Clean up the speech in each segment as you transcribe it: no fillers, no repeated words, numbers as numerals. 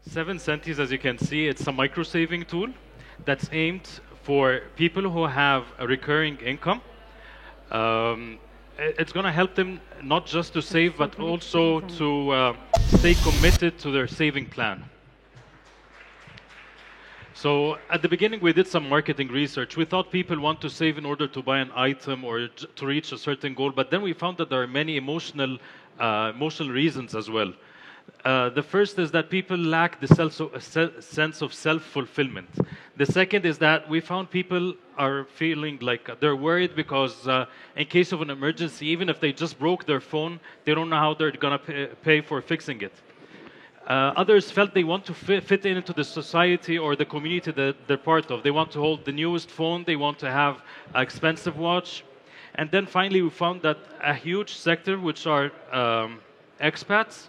Seven Centis, as you can see, it's a micro-saving tool that's aimed for people who have a recurring income. It's going to help them not just to save, but also to stay committed to their saving plan. So at the beginning, we did some marketing research. We thought people want to save in order to buy an item or to reach a certain goal, but then we found that there are many emotional reasons as well. The first is that people lack the sense of self-fulfillment. The second is that we found people are feeling like they're worried because in case of an emergency, even if they just broke their phone, they don't know how they're going to pay for fixing it. Others felt they want to fit into the society or the community that they're part of. They want to hold the newest phone, they want to have an expensive watch. And then finally we found that a huge sector, which are expats,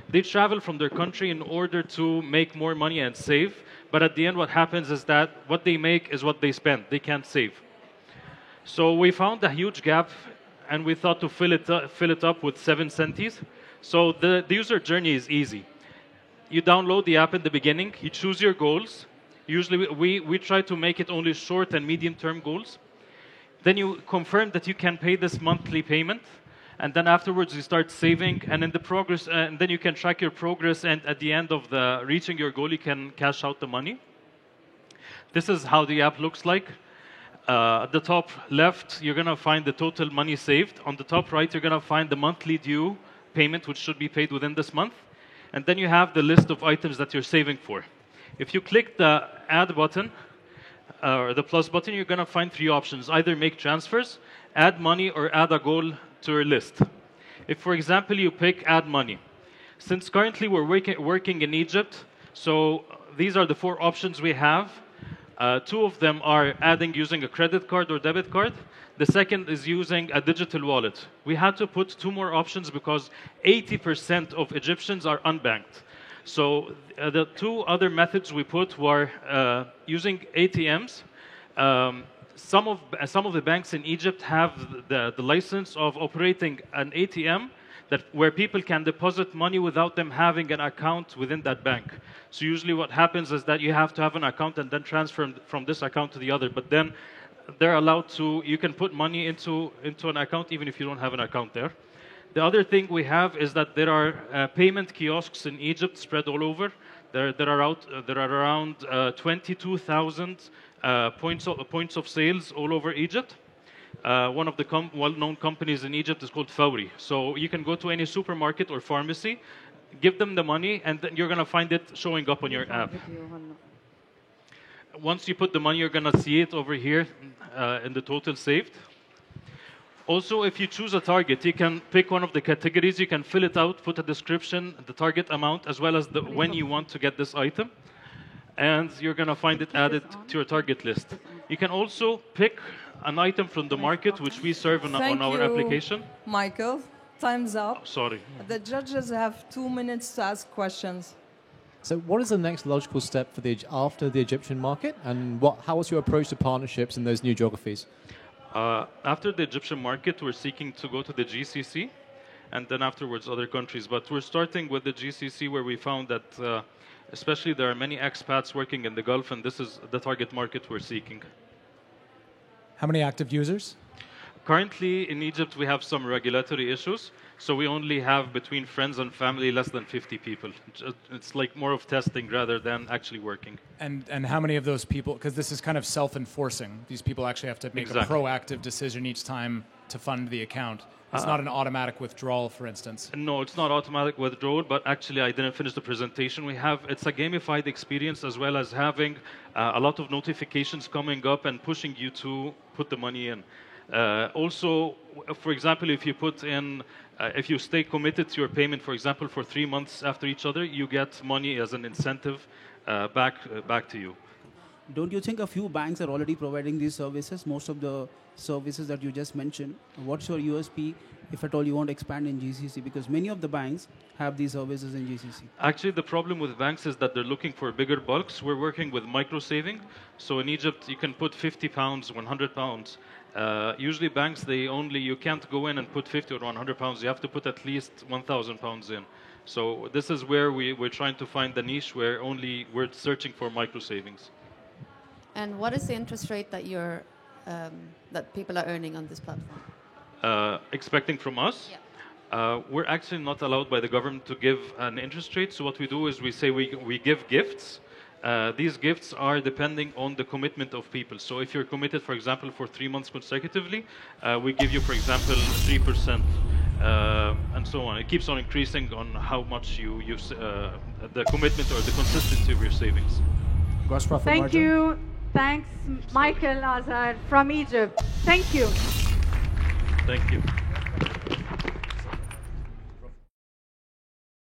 they travel from their country in order to make more money and save. But at the end what happens is that what they make is what they spend. They can't save. So we found a huge gap and we thought to fill it up with 7 Centis. So the user journey is easy. You download the app in the beginning, you choose your goals. Usually we try to make it only short and medium term goals. Then you confirm that you can pay this monthly payment. And then afterwards you start saving, and in the progress, and then you can track your progress, and at the end of reaching your goal, you can cash out the money. This is how the app looks like. At the top left, you're going to find the total money saved. On the top right, you're going to find the monthly due payment, which should be paid within this month. And then you have the list of items that you're saving for. If you click the add button, or the plus button, you're going to find 3 options. Either make transfers, add money, or add a goal to your list. If, for example, you pick add money, since currently we're working in Egypt, so these are the 4 options we have. 2 of them are adding using a credit card or debit card. The second is using a digital wallet. We had to put 2 more options because 80% of Egyptians are unbanked. So the 2 other methods we put were using ATMs. Some of the banks in Egypt have the license of operating an ATM where people can deposit money without them having an account within that bank. So usually what happens is that you have to have an account and then transfer from this account to the other. But then they're allowed to, you can put money into an account even if you don't have an account there. The other thing we have is that there are payment kiosks in Egypt spread all over. There are around 22,000 points of sales all over Egypt. One of the well-known companies in Egypt is called Fawri. So you can go to any supermarket or pharmacy, give them the money, and then you're going to find it showing up on your app. Once you put the money, you're going to see it over here in the total saved. Also, if you choose a target, you can pick one of the categories, you can fill it out, put a description, the target amount, as well as when you want to get this item. And you're going to find it added to your target list. You can also pick an item from the market, which we serve on our application. Michael, time's up. Sorry. The judges have 2 minutes to ask questions. So what is the next logical step for after the Egyptian market, and how was your approach to partnerships in those new geographies? After the Egyptian market, we're seeking to go to the GCC, and then afterwards other countries. But we're starting with the GCC, where we found that especially there are many expats working in the Gulf, and this is the target market we're seeking. How many active users? Currently in Egypt, we have some regulatory issues. So we only have between friends and family less than 50 people. It's like more of testing rather than actually working. And how many of those people, because this is kind of self-enforcing, these people actually have to make a proactive decision each time to fund the account. It's not an automatic withdrawal, for instance. No, it's not automatic withdrawal, but actually I didn't finish the presentation. It's a gamified experience, as well as having a lot of notifications coming up and pushing you to put the money in. Also, for example, if you stay committed to your payment, for example, for 3 months after each other, you get money as an incentive back to you. Don't you think a few banks are already providing these services, most of the services that you just mentioned? What's your USP, if at all you want to expand in GCC? Because many of the banks have these services in GCC. Actually, the problem with banks is that they're looking for bigger bulks. We're working with micro-saving. So in Egypt, you can put 50 pounds, 100 pounds. Usually banks, you can't go in and put 50 or 100 pounds. You have to put at least 1,000 pounds in. So this is where we're trying to find the niche where only we're searching for micro savings. And what is the interest rate that you're that people are earning on this platform? Expecting from us? Yeah. We're actually not allowed by the government to give an interest rate. So what we do is we say we give gifts. These gifts are depending on the commitment of people. So if you're committed, for example, for 3 months consecutively, we give you, for example, 3%, and so on. It keeps on increasing on how much you use the commitment or the consistency of your savings. Gross profit Thank margin. you. Thanks, Michael Azhar from Egypt. Thank you. Thank you.